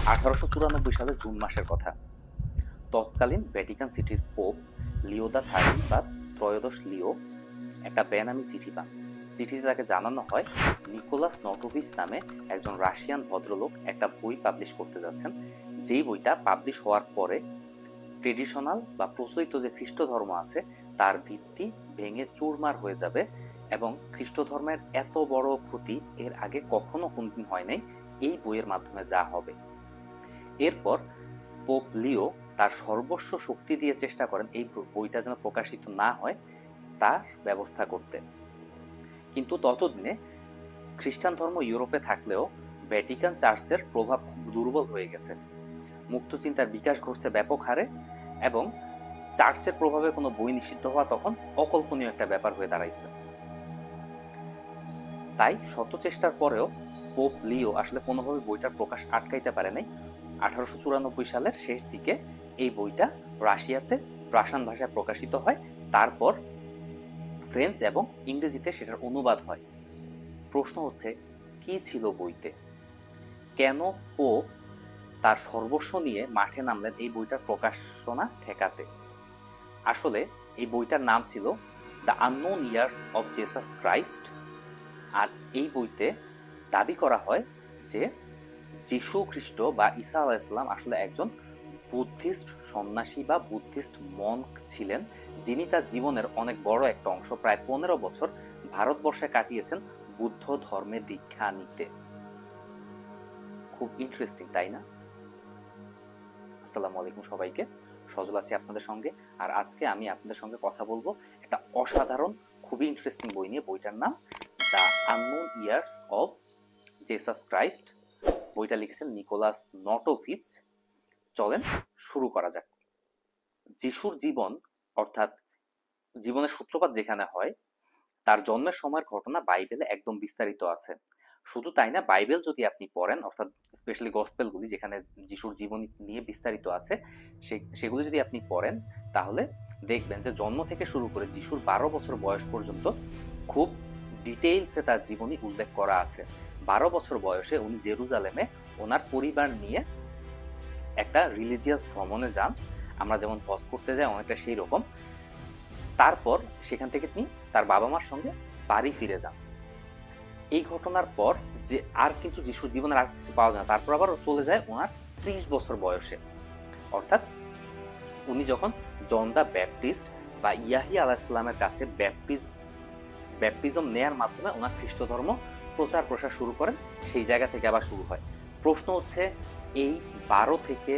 1894 সালের জুন মাসের কথা। তৎকালীন ভ্যাটিকান সিটির পোপ লিও দা 13 বা ত্রয়োদশ লিও একটা বেনামি চিঠি পান। চিঠিতে তাকে জানানো হয় নিকোলাস নটোভিচ নামে একজন রাশিয়ান ভদ্রলোক একটা বই পাবলিশ করতে যাচ্ছেন, যেই বইটা পাবলিশ হওয়ার পরে ট্রেডিশনাল বা প্রচলিত যে খ্রিস্ট ধর্ম আছে তার ভিত্তি ভেঙে চুরমার হয়ে যাবে এবং খ্রিস্ট ধর্মের এত বড় ক্ষতি এর আগে কখনো কোনদিন হয় নাই এই বইয়ের মাধ্যমে যা হবে। এরপর পোপ লিও তার সর্বস্ব শক্তি দিয়ে চেষ্টা করেন এই বইটা যেন প্রকাশিত না হয় তার ব্যবস্থা করতে। কিন্তু ততদিনে খ্রিস্টান ধর্ম ইউরোপে থাকলেও ভ্যাটিকান চার্চের প্রভাব খুব দুর্বল হয়ে গেছে। মুক্ত চিন্তার বিকাশ ঘটছে ব্যাপক হারে এবং চার্চের প্রভাবে কোনো বই নিষিদ্ধ হওয়া তখন অকল্পনীয় একটা ব্যাপার হয়ে দাঁড়াইছে। তাই শত চেষ্টার পরেও পোপ লিও আসলে কোনোভাবে বইটার প্রকাশ আটকাইতে পারে নাই। 1894 সালের শেষ দিকে এই বইটা রাশিয়াতে প্রাসান ভাষায় প্রকাশিত হয়, তারপর ফ্রেঞ্চ এবং ইংরেজিতে সেটার অনুবাদ হয়। প্রশ্ন হচ্ছে, কি ছিল বইতে? কেন পোপ তার সর্বস্ব নিয়ে মাঠে নামলেন এই বইটার প্রকাশনা ঠেকাতে? আসলে এই বইটার নাম ছিল the unknown years of Jesus Christ. আর এই বইতে দাবি করা হয় যে যিশু খ্রিস্ট বা ঈসা আলাইহিসসালাম আসলে একজন বুদ্ধিস্ট সন্ন্যাসী বা বুদ্ধিস্ট মঙ্ক ছিলেন, যিনি তার জীবনের অনেক বড় একটা অংশ প্রায় 15 বছর ভারতবর্ষে কাটিয়েছেন বুদ্ধ ধর্মে দীক্ষা নিতে। খুব ইন্টারেস্টিং, তাই না? আসসালামু আলাইকুম সবাইকে, সজল আছি আপনাদের সঙ্গে। আর আজকে আমি আপনাদের সঙ্গে কথা বলবো একটা অসাধারণ খুবই ইন্টারেস্টিং বই নিয়ে। বইটার নাম the unknown years of Jesus Christ. বইটা লিখেছেন নিকোলাস নটোভিচ। চলেন শুরু করা যাক। যিশুর জীবন অর্থাৎ জীবনের সূত্রপাত যেখানে হয় তার জন্মের সময়ের ঘটনা বাইবেলে একদম বিস্তারিত আছে। শুধু তাই না, বাইবেল যদি আপনি পড়েন অর্থাৎ স্পেশালি গসপেলগুলি যেখানে যিশুর জীবন নিয়ে বিস্তারিত আছে সেগুলি যদি আপনি পড়েন তাহলে দেখবেন যে জন্ম থেকে শুরু করে যিশুর 12 বছর বয়স পর্যন্ত খুব ডিটেইলসে তার জীবনী উল্লেখ করা আছে। 12 বছর বয়সে উনি জেরুজালেমে ওনার পরিবার নিয়ে একটা রিলিজিয়াস ভ্রমণে যান, আমরা যেমন হজ করতে যাই অনেকটা সেই রকম। তারপর সেখান থেকে তিনি তার বাবা মার সঙ্গে বাড়ি ফিরে যান। এই ঘটনার পর যে আর কিন্তু যিশুর জীবনের আর কিছু পাওয়া যায় না। তারপর আবার চলে যায় ওনার 30 বছর বয়সে, অর্থাৎ উনি যখন জন দা ব্যাপটিস্ট বা ইয়াহিয়া আলাইহিস সালামের কাছে ব্যাপটিজম নেয়ার মাধ্যমে ওনার খ্রিস্ট ধর্ম প্রচার প্রসার শুরু করেন, সেই জায়গা থেকে আবার শুরু হয়। প্রশ্ন হচ্ছে, এই 12 থেকে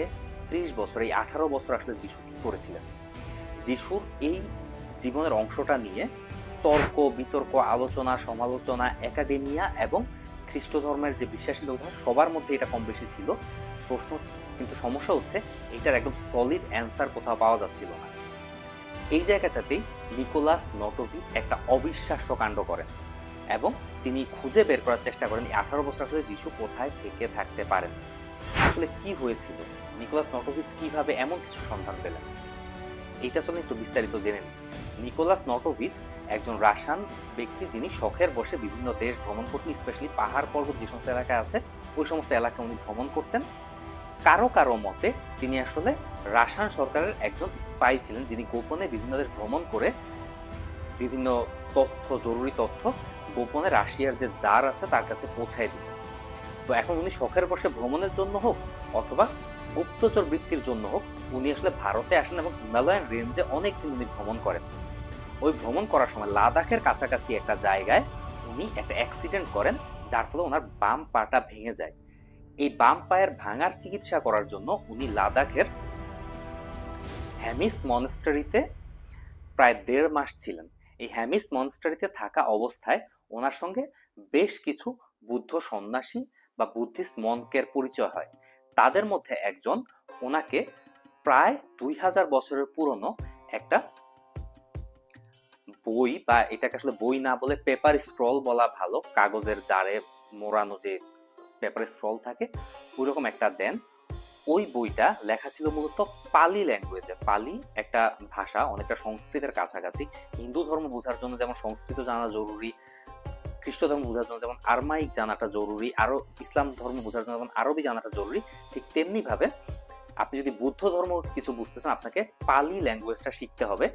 30 বছর, এই 18 বছর আসলে যিশু কি করেছিলেন? যিশুর এই জীবনের অংশটা নিয়ে তর্ক বিতর্ক, আলোচনা সমালোচনা, একাডেমিয়া এবং খ্রিস্ট ধর্মের যে বিশ্বাসী লোক সবার মধ্যে এটা কম বেশি ছিল। প্রশ্ন কিন্তু সমস্যা হচ্ছে এটার একদম সলিড অ্যান্সার কোথাও পাওয়া যাচ্ছিল না। এই জায়গাটাতেই নিকোলাস নটোভিচ একটা অবিশ্বাস্য কাণ্ড করেন এবং তিনি খুঁজে বের করার চেষ্টা করেন 18 বছর আসলে যিশু কোথায় থেকে থাকতে পারেন, আসলে কি হয়েছিল, নিকোলাস নটোভিচ কিভাবে এমন কিছু সন্ধান পেলেন। এইটা চলে একটু বিস্তারিত জেনে নিন। নিকোলাস নটোভিচ একজন রাশিয়ান ব্যক্তি, যিনি শখের বসে বিভিন্ন দেশ ভ্রমণ করতেন, স্পেশালি পাহাড় পর্বত যে সমস্ত এলাকায় আছে ওই সমস্ত এলাকা উনি ভ্রমণ করতেন। কারো কারো মতে তিনি আসলে রাশিয়ান সরকারের একজন স্পাই ছিলেন, যিনি গোপনে বিভিন্ন দেশ ভ্রমণ করে বিভিন্ন তথ্য, জরুরি তথ্য গোপনে রাশিয়ার যে জার আছে তার কাছে পৌঁছায় দিতেন। তো এখন উনি শখের বসে ভ্রমণের জন্য হোক অথবা গুপ্তচর বৃত্তির জন্য হোক উনি আসলে ভারতে আসেন এবং হিমালয়ান রেঞ্জে অনেকদিন উনি ভ্রমণ করেন। ওই ভ্রমণ করার সময় লাদাখের কাছাকাছি একটা জায়গায় উনি একটা অ্যাক্সিডেন্ট করেন, যার ফলে ওনার বাম পাটা ভেঙে যায়। এই বাম পায়ের ভাঙার চিকিৎসা করার জন্য উনি লাদাখের হ্যামিস মনেস্টারিতে প্রায় 1.5 মাস ছিলেন। এই হ্যামিস মনেস্টারিতে থাকা অবস্থায় ওনার সঙ্গে বেশ কিছু বুদ্ধ সন্ন্যাসী বা বুদ্ধিস্ট মঙ্কের পরিচয় হয়। তাদের মধ্যে একজন ওনাকে প্রায় 2000 বছরের পুরনো একটা বই, বা এটাকে আসলে বই না বলে পেপার স্ক্রল বলা ভালো, কাগজের জারে মোড়ানো যে পেপার স্ক্রল থাকে ওইরকম একটা দেন। ওই বইটা লেখা ছিল মূলত পালি ল্যাঙ্গুয়েজে। পালি একটা ভাষা, অনেকটা সংস্কৃতের কাছাকাছি। হিন্দু ধর্ম বোঝার জন্য যেমন সংস্কৃত জানা জরুরি, খ্রিস্ট ধর্ম বোঝার জন্য যেমন আরমাইক জানাটা জরুরি, আরো ইসলাম ধর্ম বোঝার জন্য যেমন আরবি জানাটা জরুরি, ঠিক তেমনি ভাবে আপনি যদি বুদ্ধ ধর্ম কিছু বুঝতে চান আপনাকে পালি ল্যাঙ্গুয়েজটা শিখতে হবে,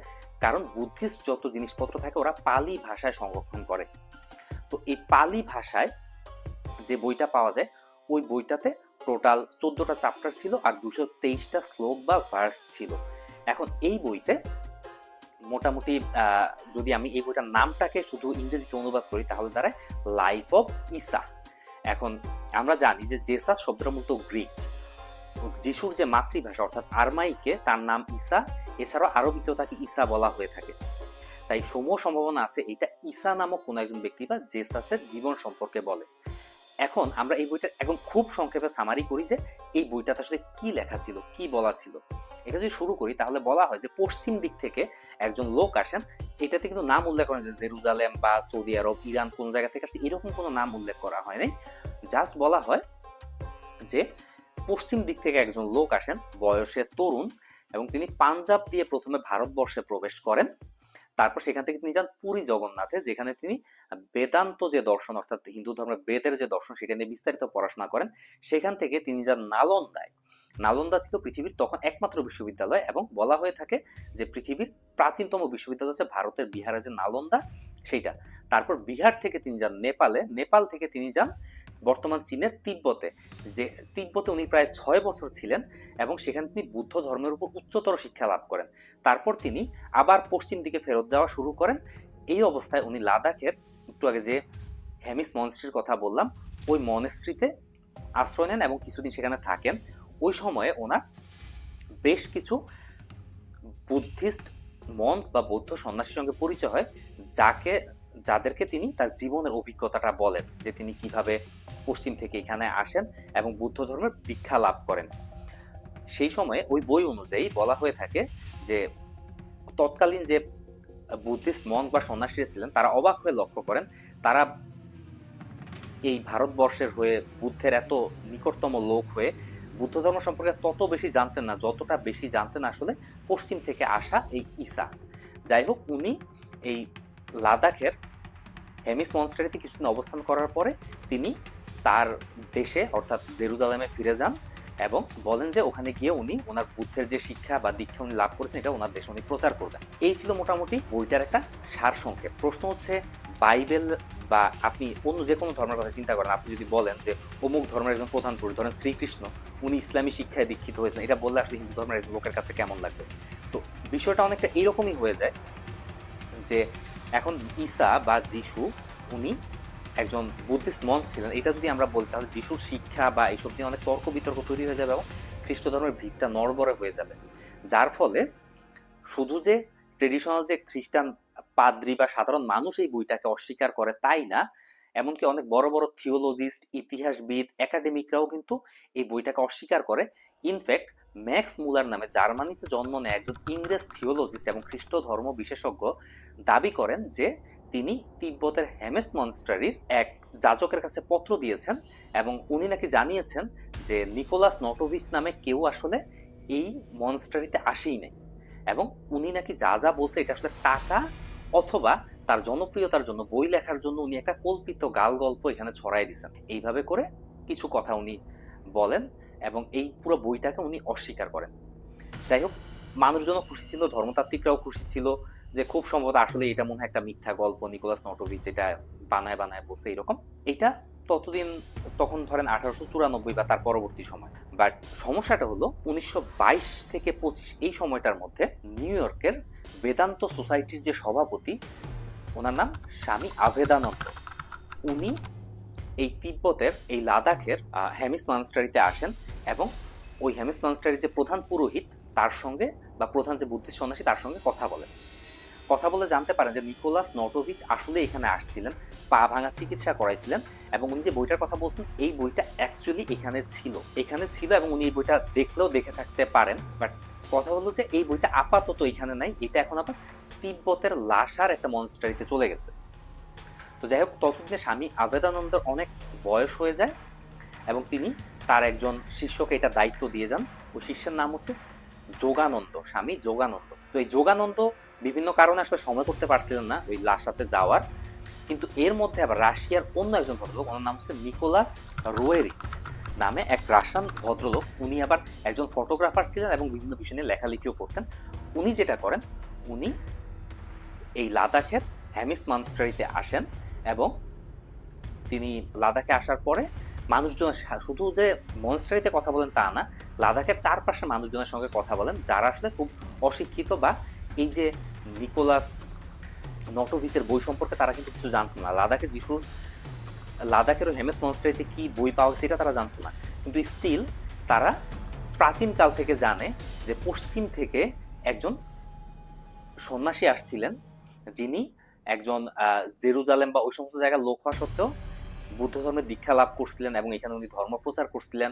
কারণ বুদ্ধিস্ট যত জিনিসপত্র থাকে ওরা পালি ভাষায় সংরক্ষণ করে। তো এই পালি ভাষায় যে বইটা পাওয়া যায় ওই বইটাতে টোটাল 14টা চ্যাপ্টার ছিল আর 223টা শ্লোক বা ভার্স ছিল। এখন এই বইতে মোটামুটি যদি আমি এই বইটার নামটাকে শুধু ইংরেজিতে অনুবাদ করি তাহলে দাঁড়ায় লাইফ অফ ঈসা। এখন আমরা জানি যে জেসাস শব্দটা মূলত গ্রিক, যিশুর যে মাতৃভাষা অর্থাৎ আরমাইকে তার নাম ঈসা, এছাড়াও আরবিতেও তাকে ঈসা বলা হয়ে থাকে। তাই সমূহ সম্ভাবনা আছে এটা ঈসা নামক কোন একজন ব্যক্তি বা জেসাসের জীবন সম্পর্কে বলে। এখন আমরা এই বইটা এখন খুব সংক্ষেপে সামারি করি যে এই বইটাতে আসলে কি লেখা ছিল, কি বলা ছিল। এটা যদি শুরু করি তাহলে বলা হয় যে পশ্চিম দিক থেকে একজন লোক আসেন, এটাতে কিন্তু নাম উল্লেখ করেন যে জেরুজালেম বা সৌদি আরব, ইরান কোন জায়গা থেকে আসছে এরকম কোনো নাম উল্লেখ করা হয় নাই। জাস্ট বলা হয় যে পশ্চিম দিক থেকে একজন লোক আসেন, বয়সে তরুণ, এবং তিনি পাঞ্জাব দিয়ে প্রথমে ভারতবর্ষে প্রবেশ করেন। তারপর সেখান থেকে তিনি যান পুরী জগন্নাথে, যেখানে তিনি বেদান্ত যে দর্শন অর্থাৎ হিন্দু ধর্মের বেদের যে দর্শন সেটা নিয়ে বিস্তারিত পড়াশোনা করেন। সেখান থেকে তিনি যান নালন্দায়। নালন্দা ছিল পৃথিবীর তখন একমাত্র বিশ্ববিদ্যালয় এবং বলা হয়ে থাকে যে পৃথিবীর প্রাচীনতম বিশ্ববিদ্যালয় হচ্ছে ভারতের বিহারে যে নালন্দা সেইটা। তারপর বিহার থেকে তিনি যান নেপালে, নেপাল থেকে তিনি যান বর্তমান চীনের তিব্বতে, যে তিব্বতে উনি প্রায় 6 বছর ছিলেন এবং সেখানে তিনি বুদ্ধ ধর্মের উপর উচ্চতর শিক্ষা লাভ করেন। তারপর তিনি আবার পশ্চিম দিকে ফেরত যাওয়া শুরু করেন। এই অবস্থায় উনি লাদাখের একটু আগে যে হেমিস মনেস্ট্রির কথা বললাম ওই মনেস্ট্রিতে আশ্রয় নেন এবং কিছুদিন সেখানে থাকেন। ওই সময়ে ওনার বেশ কিছু বুদ্ধিস্ট মন্ক বা বৌদ্ধ সন্ন্যাসীর সঙ্গে পরিচয় হয়, যাদেরকে তিনি তার জীবনের অভিজ্ঞতাটা বলেন যে তিনি কিভাবে পশ্চিম থেকে এখানে আসেন এবং বুদ্ধ ধর্মের দীক্ষা লাভ করেন। সেই সময়ে ওই বই অনুযায়ী বলা হয়ে থাকে যে তৎকালীন যে বুদ্ধিস্ট মঙ্ক বা সন্ন্যাসীরা ছিলেন তারা অবাক হয়ে লক্ষ্য করেন তারা এই ভারতবর্ষের হয়ে বুদ্ধের এত নিকটতম লোক হয়ে বুদ্ধ ধর্ম সম্পর্কে তত বেশি জানতেন না যতটা বেশি জানতেন আসলে পশ্চিম থেকে আসা এই ঈসা। যাই হোক, উনি এই লাদাখের হেমিস মনস্টারিতে কিছুদিন অবস্থান করার পরে তিনি তার দেশে অর্থাৎ জেরুজালেমে ফিরে যান এবং বলেন যে ওখানে গিয়ে উনি ওনার বুদ্ধের যে শিক্ষা বা দীক্ষা উনি লাভ করেছেন এটা ওনার দেশে উনি প্রচার করবেন। এই ছিল মোটামুটি বইটার একটা সারসংক্ষেপ। প্রশ্ন হচ্ছে বাইবেল বা আপনি অন্য যে কোনো ধর্মের কথা চিন্তা করেন, আপনি যদি বলেন যে অমুক ধর্মের একজন প্রধান পুরুষ ধরেন শ্রীকৃষ্ণ উনি ইসলামী শিক্ষায় দীক্ষিত হয়েছেন, এটা বললে আসলে হিন্দু ধর্মের একজন লোকের কাছে কেমন লাগবে? তো বিষয়টা অনেকটা এইরকমই হয়ে যায় যে এখন ঈসা বা যিশু উনি একজন বুদ্ধিস্ট মঙ্ক ছিলেন, এটা যদি আমরা বলি তাহলে যিশুর শিক্ষা বা এইসব নিয়ে অনেক তর্ক বিতর্ক তৈরি হয়ে যাবে এবং খ্রিস্ট ধর্মের ভিতটা নড়বড়ে হয়ে যাবে। যার ফলে শুধু যে ট্রেডিশনাল যে খ্রিস্টান পাদ্রী বা সাধারণ মানুষ এই বইটাকে অস্বীকার করে তাই না, এমনকি অনেক বড় বড় থিওলজিস্ট, ইতিহাসবিদ, একাডেমিকরাও কিন্তু এই বইটাকে অস্বীকার করে। ইনফ্যাক্ট ম্যাক্স মুলার নামে জার্মানিতে জন্ম নেয় একজন ইংরেজ থিওলজিস্ট এবং খ্রিস্ট ধর্ম বিশেষজ্ঞ দাবি করেন যে তিনি তিব্বতের হেমেস মনস্টারির এক যাজকের কাছে পত্র দিয়েছেন এবং উনি নাকি জানিয়েছেন যে নিকোলাস নটোভিচ নামে কেউ আসলে এই মনস্টারিতে আসেই নাই এবং উনি নাকি যা যা বলছে এটা আসলে টাকা অথবা তার জনপ্রিয়তার জন্য বই লেখার জন্য উনি একটা কল্পিত গাল গল্প এখানে ছড়াই দিচ্ছেন। এইভাবে করে কিছু কথা উনি বলেন এবং এই পুরো বইটাকে উনি অস্বীকার করেন। যাই হোক, মানুষজন খুশি ছিল, ধর্মতাত্ত্বিকরাও খুশি ছিল যে খুব সম্ভবত আসলে এটা মনে হয় একটা মিথ্যা গল্প, নিকোলাস নটোভিচ এটা বানায় বানায় বলছে এরকম। এটা তখন ধরেন 1894 বা তার পরবর্তী সময়। বাট সমস্যাটা হলো 1922 থেকে 25 এই সময়টার মধ্যে নিউ ইয়র্কের বেদান্ত সোসাইটির যে সভাপতি ওনার নাম স্বামী আভেদানন্দ, উনি এই তিব্বতের এই লাদাখের হেমিস মনস্টারিতে আসেন এবং ওই হেমিস মনস্টারির যে প্রধান পুরোহিত তার সঙ্গে বা প্রধান যে বুদ্ধিস্ট সন্ন্যাসী তার সঙ্গে কথা বলে জানতে পারেন যে নিকোলাস নটোভিচ আসলে এখানে আসছিলেন, পা ভাঙা চিকিৎসা করাইছিলেন এবং উনি যে বইটার কথা বলছেন এই বইটা অ্যাকচুয়ালি এখানে ছিল এবং উনি এই বইটা দেখলেও দেখে থাকতে পারেন। বাট কথা হলো যে এই বইটা আপাতত এখানে নাই, এটা এখন আবার তিব্বতের লাসার একটা মনস্টারিতে চলে গেছে। তো যাই হোক, ততদিনে স্বামী আভেদানন্দের অনেক বয়স হয়ে যায় এবং তিনি তার একজন শিষ্যকে এটা দায়িত্ব দিয়ে যান। ওই শিষ্যের নাম হচ্ছে যোগানন্দ, স্বামী যোগানন্দ। তো এই যোগানন্দ বিভিন্ন কারণে আসলে সময় করতে পারছিলেন না ওই লাসাতে যাওয়ার। কিন্তু এর মধ্যে আবার রাশিয়ার অন্য একজন ভদ্রলোক, ওনার নাম হচ্ছে নিকোলাস রোয়েরিচ নামে এক রাশিয়ান ভদ্রলোক। উনি আবার একজন ফটোগ্রাফার ছিলেন এবং বিভিন্ন বিষয় নিয়ে লেখালেখিও করতেন। উনি যেটা করেন, উনি এই লাদাখের হ্যামিস মনস্টারিতে আসেন এবং তিনি লাদাখে আসার পরে মানুষজন শুধু যে মনস্টারিতে কথা বলেন তা না, লাদাখের চারপাশে মানুষজনের সঙ্গে কথা বলেন যারা আসলে খুব অশিক্ষিত বা এই যে নিকোলাস নটোভিচের বই সম্পর্কে তারা কিন্তু কিছু জানতো না। লাদাখের হেমেস মনস্টারিতে কি বই পাওয়া গেছে এটা তারা জানতো না, কিন্তু স্টিল তারা প্রাচীনকাল থেকে জানে যে পশ্চিম থেকে একজন সন্ন্যাসী আসছিলেন, যিনি একজন জেরুজালেম বা ওই সমস্ত জায়গার লোক হওয়া সত্ত্বেও বুদ্ধ ধর্মের দীক্ষা লাভ করছিলেন এবং এখানে উনি ধর্ম প্রচার করছিলেন,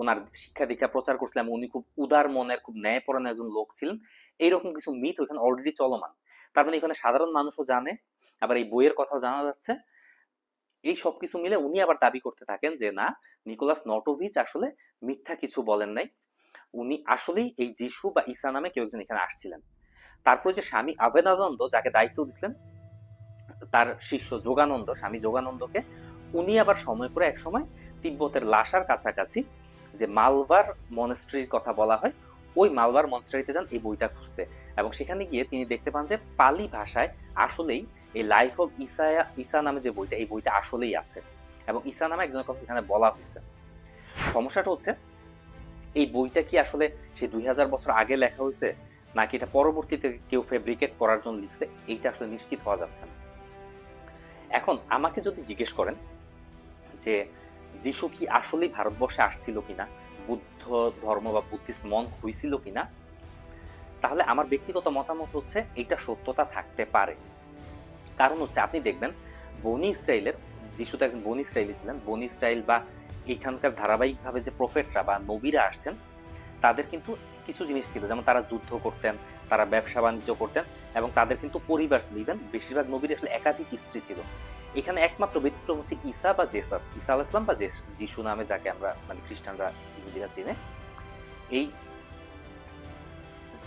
ওনার শিক্ষা দীক্ষা প্রচার করছিলেন। উনি খুব উদার মনের, খুব ন্যায়পরায়ণ একজন লোক ছিলেন। এইরকম কিছু মিথ ওখানে অলরেডি চলমান। তার মানে এখানে সাধারণ মানুষও জানে, আবার এই বইয়ের কথাও জানা যাচ্ছে। এই সবকিছু মিলে উনি আবার দাবি করতে থাকেন যে না, নিকোলাস নটোভিচ আসলে মিথ্যা কিছু বলেন নাই, উনি আসলেই এই যিশু বা ঈসা নামে কেউ একজন এখানে আসছিলেন। তারপরে যে স্বামী আবেদানন্দ যাকে দায়িত্ব দিছিলেন, তার শিষ্য যোগানন্দ, স্বামী যোগানন্দকে উনি আবার সময় করে এক সময় তিব্বতের লাসার কাছাকাছি যে মালবার মনেস্ট্রির কথা বলা হয়, ওই মালবার মনেস্ট্রিতে যান এই বইটা খুঁজতে, এবং সেখানে গিয়ে তিনি দেখতে পান যে পালি ভাষায় আসলেই এই লাইফ অফ ঈসা নামে যে বইটা, এই বইটা আসলেই আছে এবং ঈসা নামে একজনের কথা এখানে বলা হয়েছে। সমস্যাটা হচ্ছে এই বইটা কি আসলে সে 2000 বছর আগে লেখা হয়েছে নাকি এটা পরবর্তীতে কেউ ফেব্রিকেট করার জন্য লিখছে, এইটা আসলে নিশ্চিত হওয়া যাচ্ছে না। এখন আমাকে যদি জিজ্ঞেস করেন যে যিশু কি আসলেই ভারতবর্ষে আসছিল কিনা, বুদ্ধ ধর্ম বা বুদ্ধিস্ট মঙ্ক হয়েছিল কিনা, তাহলে আমার ব্যক্তিগত মতামত হচ্ছে এটা সত্যতা থাকতে পারে। কারণ হচ্ছে আপনি দেখবেন বনি ইসরায়েলের, যিশু তো একজন বনি ইসরায়েলি ছিলেন, বনি ইসরায়েল বা এখানকার ধারাবাহিকভাবে যে প্রফেটরা বা নবীরা আসছেন তাদের কিন্তু কিছু জিনিস ছিল, যেমন তারা যুদ্ধ করতেন, তারা ব্যবসা বাণিজ্য করতেন এবং তাদের কিন্তু পরিবার ছিল। ইভেন বেশিরভাগ নবীর আসলে একাধিক স্ত্রী ছিল। এখানে একমাত্র ব্যতিক্রম হচ্ছে ঈসা বা জেসাস, ঈসা আলাইহিস সালাম বা যিশু নামে যাকে আমরা মানে খ্রিস্টানরা ইহুদিরা চিনে। এই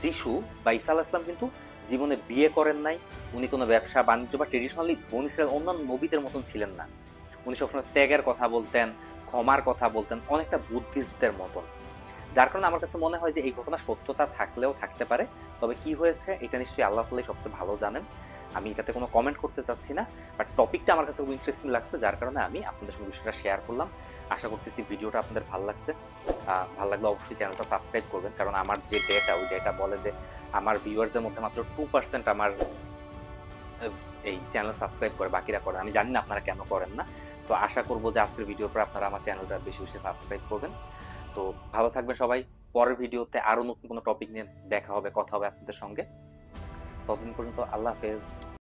যিশু বা ঈসা আলাইহিস সালাম কিন্তু জীবনে বিয়ে করেন নাই, উনি কোনো ব্যবসা বাণিজ্য বা ট্রেডিশনালি বনি ইসরায়েল অন্যান্য নবীদের মতন ছিলেন না। উনি সবসময় ত্যাগের কথা বলতেন, ক্ষমার কথা বলতেন, অনেকটা বুদ্ধিস্টদের মতন। যার কারণে আমার কাছে মনে হয় যে এই ঘটনা সত্যতা থাকলেও থাকতে পারে, তবে কি হয়েছে এটা নিশ্চয়ই আল্লাহ তাআলাই সবচেয়ে ভালো জানেন। আমি এটাতে কোনো কমেন্ট করতে চাচ্ছি না, বাট টপিকটা আমার কাছে খুব ইন্টারেস্টিং লাগছে, যার কারণে আমি আপনাদের সঙ্গে বিষয়টা শেয়ার করলাম। আশা করতেছি ভিডিওটা আপনাদের ভালো লাগছে। ভালো লাগলে অবশ্যই চ্যানেলটা সাবস্ক্রাইব করবেন, কারণ আমার যে ডেটা, ওই ডেটা বলে যে আমার ভিউয়ারদের মধ্যে মাত্র 2% আমার এই চ্যানেল সাবস্ক্রাইব করে, বাকিরা করে। আমি জানি না আপনারা কেন করেন না। তো আশা করবো যে আজকের ভিডিওর পর আপনারা আমার চ্যানেলটা বেশি বেশি সাবস্ক্রাইব করবেন। তো ভালো থাকবেন সবাই। পরের ভিডিওতে আরো নতুন কোনো টপিক নিয়ে দেখা হবে, কথা হবে আপনাদের সঙ্গে। ততদিন পর্যন্ত আল্লাহ হাফেজ।